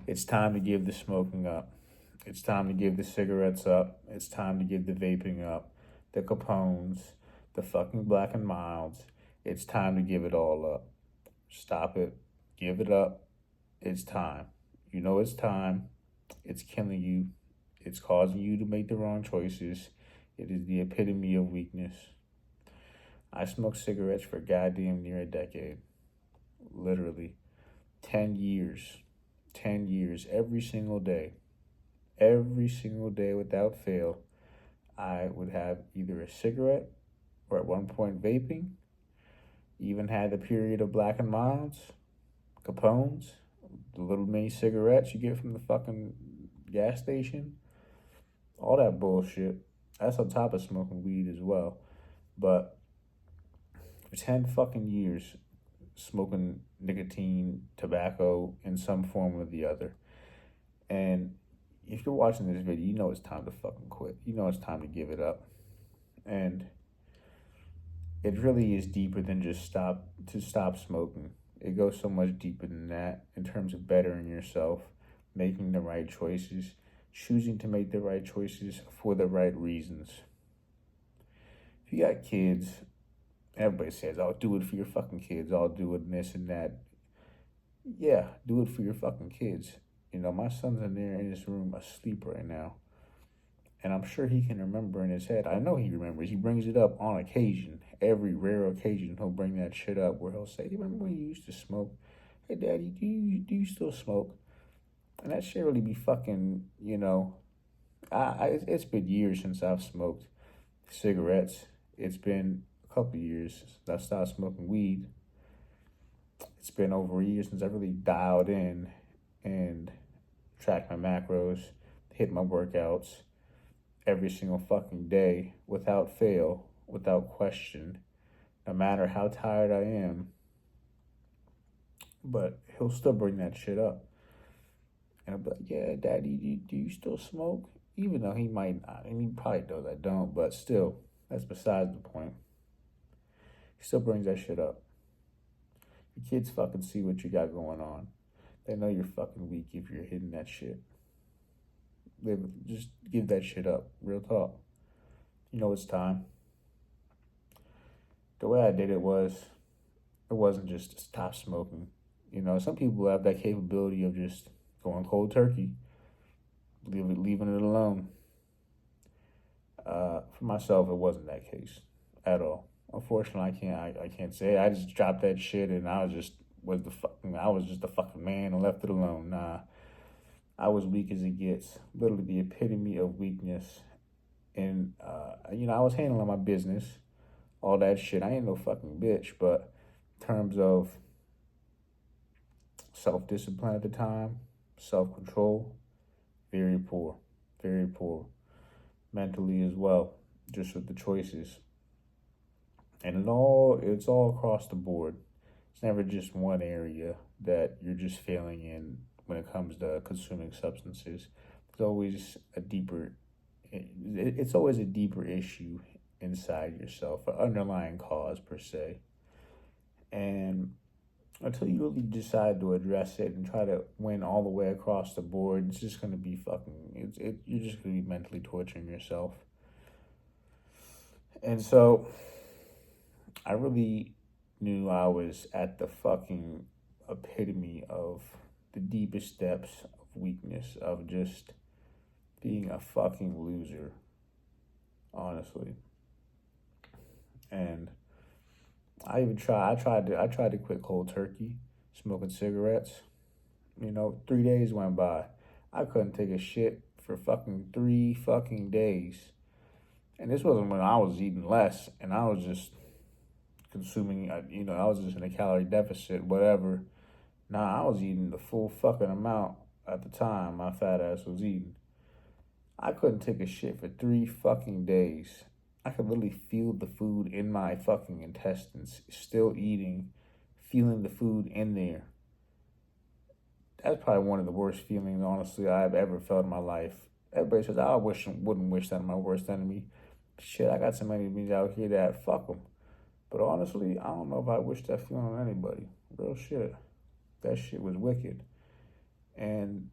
It's time to give the smoking up. It's time to give the cigarettes up. It's time to give the vaping up. The Capones, the fucking Black and Milds. It's time to give it all up. Stop it. Give it up. It's time. You know it's time. It's killing you. It's causing you to make the wrong choices. It is the epitome of weakness. I smoked cigarettes for goddamn near a decade. Literally. 10 years. 10 years. Every single day. Every single day without fail, I would have either a cigarette or at one point vaping. Even had the period of Black and Milds, Capones, the little mini cigarettes you get from the fucking gas station. All that bullshit. That's on top of smoking weed as well. But for 10 fucking years, smoking nicotine, tobacco in some form or the other. And if you're watching this video, you know it's time to fucking quit. You know it's time to give it up. And it really is deeper than just stop smoking. It goes so much deeper than that in terms of bettering yourself, making the right choices, choosing to make the right choices for the right reasons. If you got kids, everybody says, "Oh, do it for your fucking kids. I'll do it and this and that." Yeah, do it for your fucking kids. You know, my son's in there in his room asleep right now. And I'm sure he can remember in his head. I know he remembers. He brings it up on occasion. Every rare occasion, he'll bring that shit up where he'll say, "You remember when you used to smoke? Hey, Daddy, do you still smoke?" And that shit really be fucking, you know, it's been years since I've smoked cigarettes. It's been a couple years since I stopped smoking weed. It's been over a year since I really dialed in and tracked my macros, hit my workouts every single fucking day without fail, without question, no matter how tired I am. But he'll still bring that shit up. And I'll be like, "Yeah, Daddy, do you still smoke?" Even though he might not, and he probably knows I don't, but still, that's besides the point. He still brings that shit up. Your kids fucking see what you got going on. They know you're fucking weak if you're hitting that shit. Just give that shit up. Real talk. You know it's time. The way I did it wasn't just to stop smoking. You know, some people have that capability of just going cold turkey, leaving it alone. For myself, it wasn't that case at all. Unfortunately, I can't say it. I just dropped that shit and I was just the fucking man and left it alone. Nah, I was weak as it gets. Literally the epitome of weakness. And you know, I was handling my business, all that shit. I ain't no fucking bitch, but in terms of self-discipline at the time, self-control, very poor, very poor. Mentally as well, just with the choices. And it's all across the board. It's never just one area that you're just failing in when it comes to consuming substances. It's always a deeper issue inside yourself, an underlying cause per se. And until you really decide to address it and try to win all the way across the board, it's just gonna be you're just gonna be mentally torturing yourself. And so I really knew I was at the fucking epitome of the deepest depths of weakness, of just being a fucking loser, honestly. And I tried to quit cold turkey, smoking cigarettes. You know, 3 days went by. I couldn't take a shit for fucking 3 fucking days. And this wasn't when I was eating less and I was just consuming, you know, I was just in a calorie deficit, whatever. Nah, I was eating the full fucking amount at the time my fat ass was eating. I couldn't take a shit for 3 fucking days. I could literally feel the food in my fucking intestines, still eating, feeling the food in there. That's probably one of the worst feelings, honestly, I've ever felt in my life. Everybody says, "I wouldn't wish that on my worst enemy." Shit, I got some enemies out here that fuck them. But honestly, I don't know if I wish that feeling on anybody. Real shit. That shit was wicked. And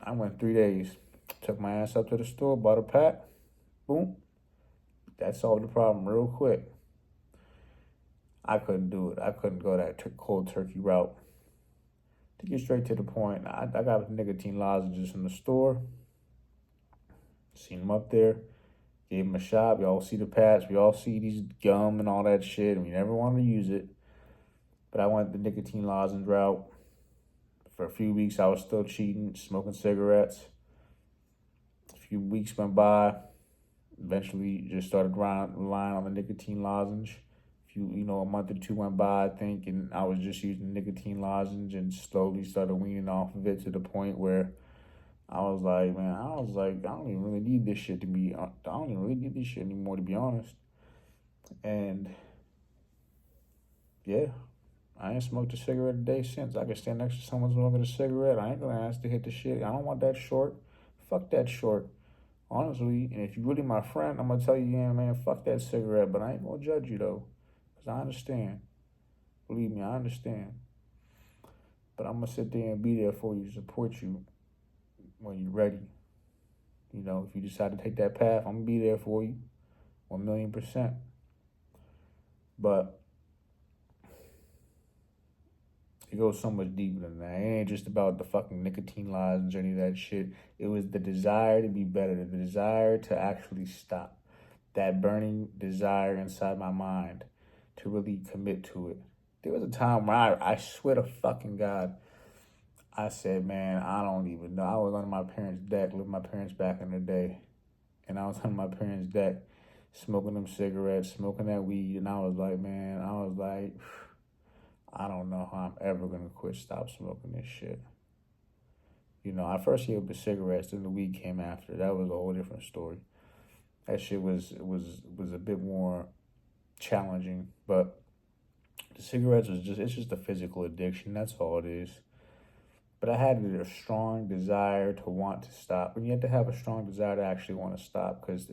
I went 3 days. Took my ass up to the store, bought a pack. Boom. That solved the problem real quick. I couldn't do it. I couldn't go that cold turkey route. To get straight to the point, I got nicotine lozenges in the store. Seen them up there. Gave them a shot. We all see the patch. We all see these gum and all that shit, and we never wanted to use it. But I went the nicotine lozenge route. For a few weeks, I was still cheating, smoking cigarettes. A few weeks went by. Eventually, just started relying on the nicotine lozenge. A month or two went by, I think, and I was just using nicotine lozenge and slowly started weaning off of it to the point where I was like, man, I don't even really need this shit I don't even really need this shit anymore, to be honest. And yeah, I ain't smoked a cigarette a day since. I can stand next to someone smoking a cigarette. I ain't gonna ask to hit the shit. I don't want that short. Fuck that short. Honestly, and if you're really my friend, I'm gonna tell you, yeah, man, fuck that cigarette, but I ain't gonna judge you though. Because I understand. Believe me, I understand. But I'm gonna sit there and be there for you, support you when you're ready. If you decide to take that path, I'm gonna be there for you. 1,000,000%. But it goes so much deeper than that. It ain't just about the fucking nicotine lozenge or any of that shit. It was the desire to be better, the desire to actually stop. That burning desire inside my mind to really commit to it. There was a time where I swear to fucking God, I said, man, I don't even know. I was under my parents' deck, living my parents back in the day. And I was under my parents' deck, smoking them cigarettes, smoking that weed. And I was like, man, I don't know how I'm ever going to stop smoking this shit. I first gave up the cigarettes, then the weed came after. That was a whole different story. That shit was a bit more challenging, but the cigarettes it's just a physical addiction. That's all it is. But I had a strong desire to want to stop. And you have to have a strong desire to actually want to stop because,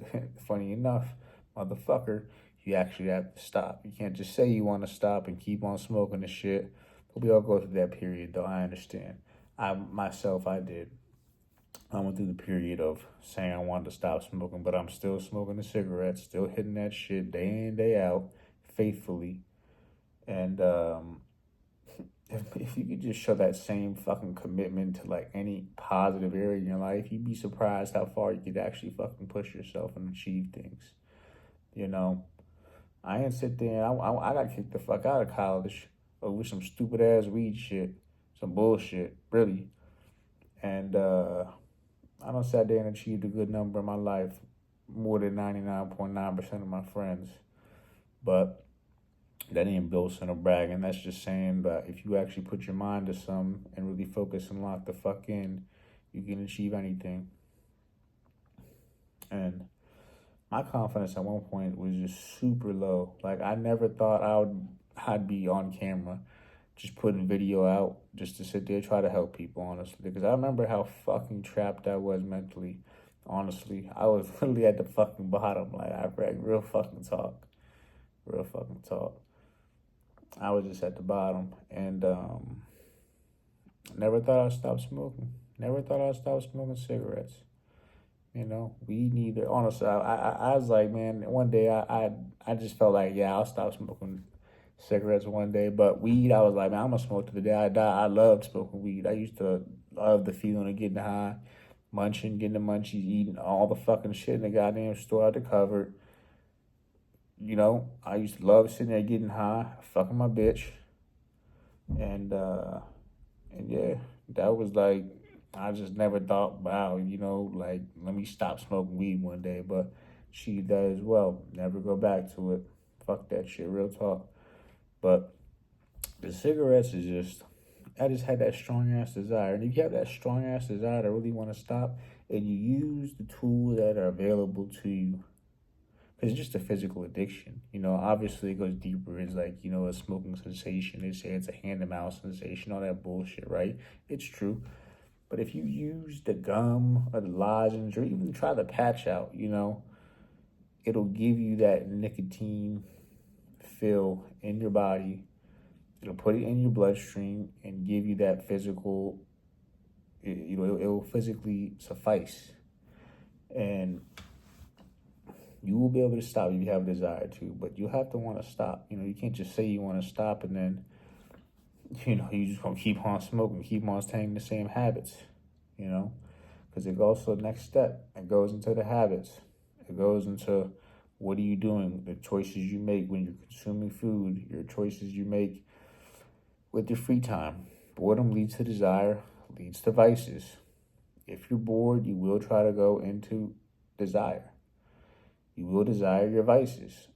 funny enough, motherfucker, you actually have to stop. You can't just say you want to stop and keep on smoking the shit. But we all go through that period, though. I understand. I did. I went through the period of saying I wanted to stop smoking, but I'm still smoking the cigarettes, still hitting that shit day in, day out, faithfully. And if you could just show that same fucking commitment to like any positive area in your life, you'd be surprised how far you could actually fucking push yourself and achieve things. I ain't sit there. I got kicked the fuck out of college over some stupid ass weed shit, some bullshit, really. And I done sat there and achieved a good number in my life, more than 99.9% of my friends. But that ain't boasting or bragging. That's just saying that if you actually put your mind to something and really focus and lock the fuck in, you can achieve anything. And my confidence at one point was just super low. Like I never thought I'd be on camera, just putting video out just to sit there try to help people, honestly. Because I remember how fucking trapped I was mentally. Honestly, I was literally at the fucking bottom. Like I real fucking talk. I was just at the bottom, and never thought I'd stop smoking. Never thought I'd stop smoking cigarettes. Weed neither. Honestly, I was like, man, one day I just felt like, yeah, I'll stop smoking cigarettes one day. But weed, I was like, man, I'm gonna smoke to the day I die. I loved smoking weed. I used to love the feeling of getting high, getting the munchies, eating all the fucking shit in the goddamn store out the cupboard. I used to love sitting there getting high, fucking my bitch. And yeah, that was like, I just never thought, wow, like, let me stop smoking weed one day. But she does as well. Never go back to it. Fuck that shit, real talk. But the cigarettes I just had that strong ass desire. And if you have that strong ass desire to really want to stop, and you use the tools that are available to you, because it's just a physical addiction. Obviously it goes deeper. It's like, a smoking sensation. They say it's a hand-to-mouth sensation, all that bullshit, right? It's true. But if you use the gum or the lozenge or even try the patch out, it'll give you that nicotine feel in your body. It'll put it in your bloodstream and give you that physical It'll physically suffice, and you will be able to stop if you have a desire to. But you have to want to stop. You can't just say you want to stop and then you just gonna keep on smoking, keep on staying the same habits. Because it goes to the next step. It goes into the habits. It goes into what are you doing, the choices you make when you're consuming food, your choices you make with your free time. Boredom leads to desire, leads to vices. If you're bored, you will try to go into desire. You will desire your vices.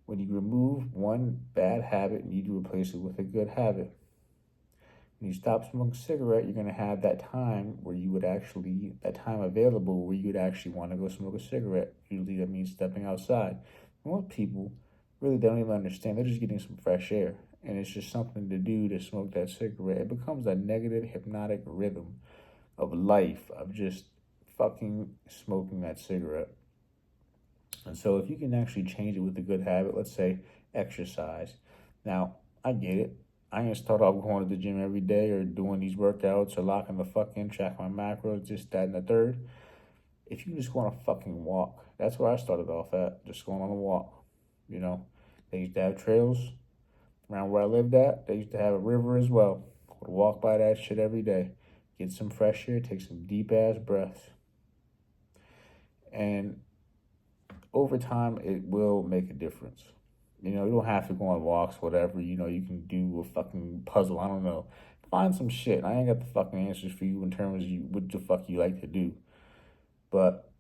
When you remove one bad habit, you need to replace it with a good habit. When you stop smoking a cigarette, you're going to have that time that time available where you would actually want to go smoke a cigarette. Usually that means stepping outside. Most people really don't even understand. They're just getting some fresh air. And it's just something to do to smoke that cigarette. It becomes a negative hypnotic rhythm of life, of just fucking smoking that cigarette. And so if you can actually change it with a good habit, let's say exercise. Now, I get it. I ain't gonna start off going to the gym every day or doing these workouts or locking the fuck in, track my macros, just that and the third. If you just want to fucking walk, that's where I started off at, just going on a walk. They used to have trails around where I lived at. They used to have a river as well. Would walk by that shit every day, get some fresh air, take some deep ass breaths. And over time, it will make a difference. You don't have to go on walks, whatever. You can do a fucking puzzle. I don't know. Find some shit. I ain't got the fucking answers for you in terms of what the fuck you like to do. But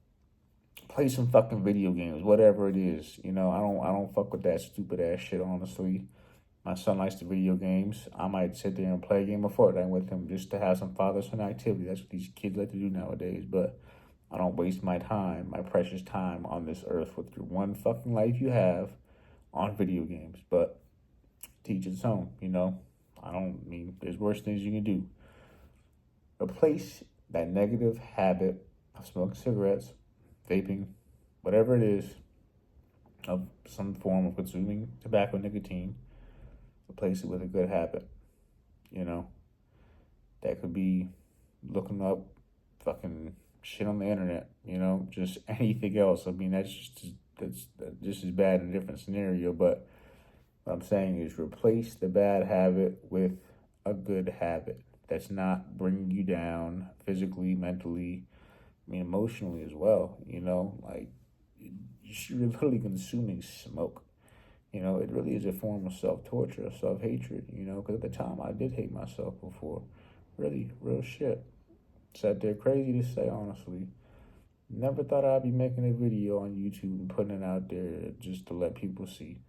play some fucking video games, whatever it is. I don't fuck with that stupid ass shit, honestly. My son likes the video games. I might sit there and play a game of Fortnite with him just to have some father-son activity. That's what these kids like to do nowadays. But I don't waste my time, my precious time on this earth with your one fucking life you have on video games. But teach its own, there's worse things you can do. Replace that negative habit of smoking cigarettes, vaping, whatever it is, of some form of consuming tobacco, nicotine. Replace it with a good habit. That could be looking up fucking shit on the internet, just anything else. That's just as bad in a different scenario. But what I'm saying is replace the bad habit with a good habit that's not bringing you down physically, mentally, emotionally as well. Like you're literally consuming smoke. It really is a form of self-torture, self-hatred, because at the time I did hate myself before. Really, real shit. Sat there crazy to say, honestly. Never thought I'd be making a video on YouTube and putting it out there just to let people see.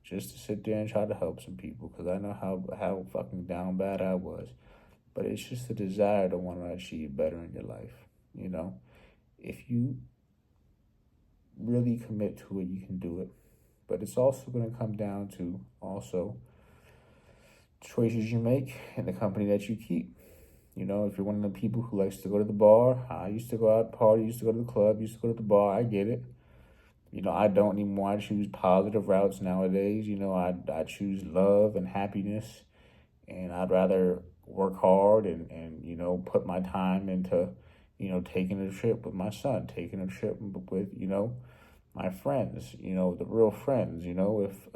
Just to sit there and try to help some people, because I know how fucking down bad I was. But it's just a desire to want to achieve better in your life, If you really commit to it, you can do it. But it's also going to come down to choices you make and the company that you keep. If you're one of the people who likes to go to the bar, I used to go out party, used to go to the club, used to go to the bar, I get it. I don't anymore. I choose positive routes nowadays. I choose love and happiness, and I'd rather work hard and put my time into, taking a trip with my son, taking a trip with, my friends, the real friends, if,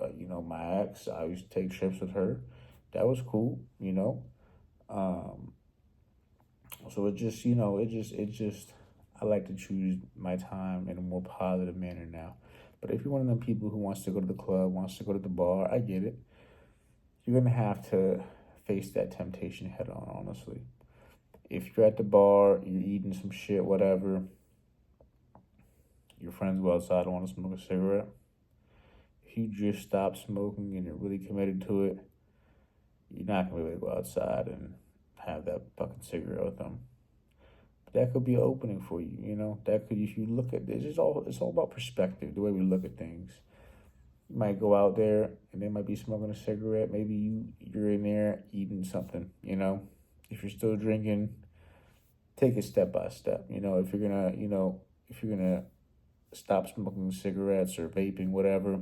my ex, I used to take trips with her. That was cool, So I like to choose my time in a more positive manner now. But if you're one of them people who wants to go to the club, wants to go to the bar, I get it. You're going to have to face that temptation head on, honestly. If you're at the bar, you're eating some shit, whatever, your friends go outside and want to smoke a cigarette, if you just stop smoking and you're really committed to it, you're not going to be able to go outside and have that fucking cigarette with them. But that could be an opening for you, That could, if you look at this, it's all about perspective, the way we look at things. You might go out there and they might be smoking a cigarette. Maybe you're in there eating something, If you're still drinking, take it step by step. If you're gonna stop smoking cigarettes or vaping, whatever,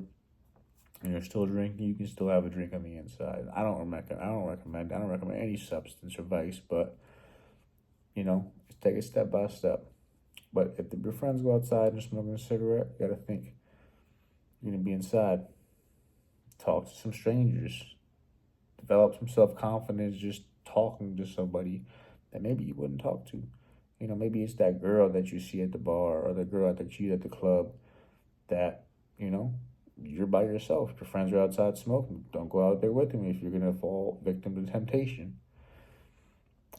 and you're still drinking, you can still have a drink on the inside. I don't recommend any substance or vice, but just take it step by step. But if your friends go outside and smoking a cigarette, you gotta think you're gonna be inside. Talk to some strangers. Develop some self confidence just talking to somebody that maybe you wouldn't talk to. Maybe it's that girl that you see at the bar or the girl that you at the club that, you know, you're by yourself. Your friends are outside smoking. Don't go out there with them if you're gonna fall victim to temptation.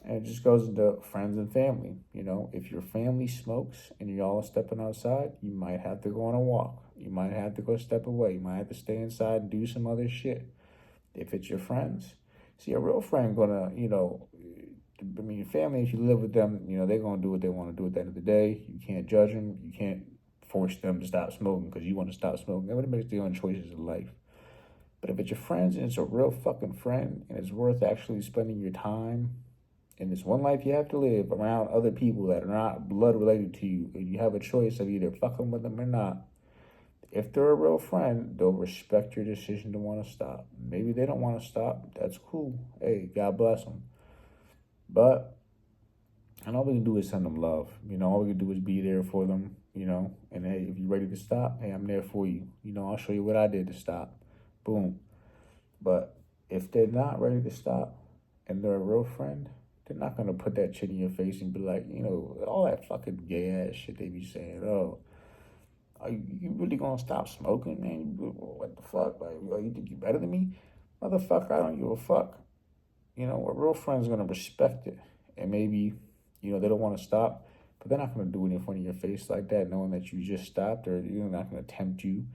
And it just goes into friends and family. If your family smokes and y'all are stepping outside, you might have to go on a walk. You might have to go step away. You might have to stay inside and do some other shit. If it's your friends, see, a real friend gonna, family, if you live with them, they're gonna do what they want to do at the end of the day. You can't judge them. You can't force them to stop smoking because you want to stop smoking. Everybody makes their own choices in life. But if it's your friends and it's a real fucking friend and it's worth actually spending your time in this one life you have to live around other people that are not blood related to you, and you have a choice of either fucking with them or not, if they're a real friend, they'll respect your decision to want to stop. Maybe they don't want to stop. That's cool. Hey, God bless them. But, and all we can do is send them love. All we can do is be there for them, and hey, if you're ready to stop, hey, I'm there for you. I'll show you what I did to stop. Boom. But if they're not ready to stop and they're a real friend, they're not going to put that shit in your face and be like, all that fucking gay ass shit they be saying. Oh, are you really going to stop smoking, man? What the fuck? Like, you think you better than me? Motherfucker, I don't give a fuck. A real friend's going to respect it. And maybe, they don't want to stop, but they're not going to do it in front of your face like that, knowing that you just stopped, or you're not going to tempt you.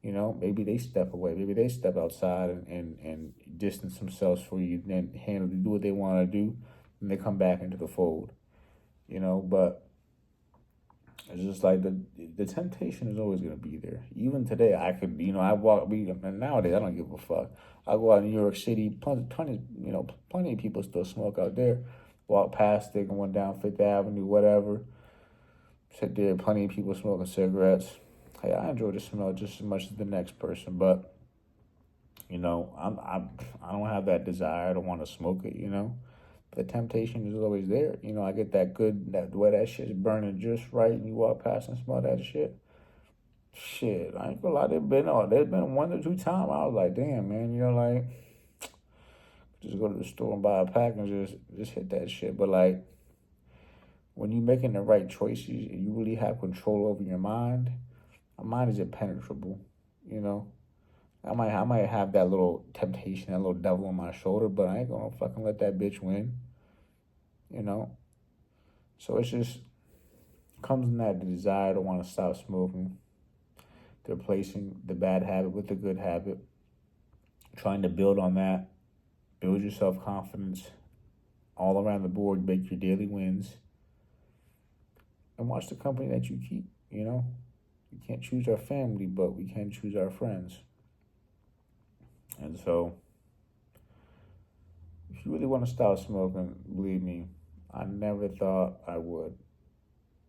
Maybe they step away. Maybe they step outside and distance themselves for you, and then do what they want to do, and they come back into the fold. But it's just like the temptation is always gonna be there. Even today, I could, I walk. And nowadays, I don't give a fuck. I go out in New York City, plenty of people still smoke out there. Walk past it, going down Fifth Avenue, whatever. Sit there, plenty of people smoking cigarettes. Hey, I enjoy the smell just as much as the next person, but I don't have that desire to want to smoke it. The temptation is always there. I get that way that shit's burning just right, and you walk past and smell that shit. Shit, I ain't gonna lie. There's been one or two times I was like, damn, man, like, just go to the store and buy a pack and just hit that shit. But like, when you're making the right choices and you really have control over your mind, my mind is impenetrable. I might have that little temptation, that little devil on my shoulder, but I ain't gonna fucking let that bitch win. So it's just comes in that desire to want to stop smoking, to replacing the bad habit with the good habit, trying to build on that, build your self confidence all around the board, make your daily wins, and watch the company that you keep. We can't choose our family, but we can choose our friends. And so, if you really want to stop smoking, believe me, I never thought I would.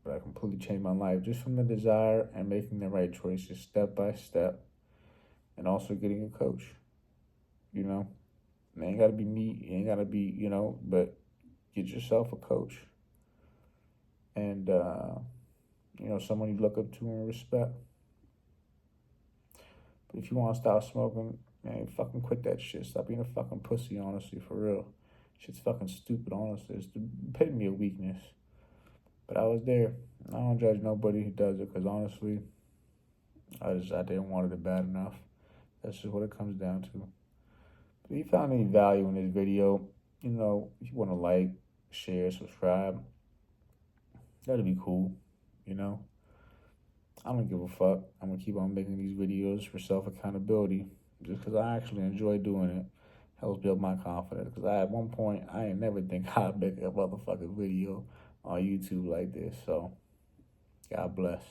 But I completely changed my life just from the desire and making the right choices step by step, and also getting a coach. It ain't got to be me. It ain't got to be, but get yourself a coach. And, someone you look up to and respect. But if you want to stop smoking, man, fucking quit that shit. Stop being a fucking pussy, honestly, for real. Shit's fucking stupid, honestly. It's the epitome of weakness. But I was there. I don't judge nobody who does it, because honestly, I didn't want it bad enough. That's just what it comes down to. But if you found any value in this video, if you want to like, share, subscribe, that'd be cool. I don't give a fuck. I'm going to keep on making these videos for self-accountability just because I actually enjoy doing it. Helps build my confidence, because at one point, I ain't never think I'd make a motherfucking video on YouTube like this. So, God bless.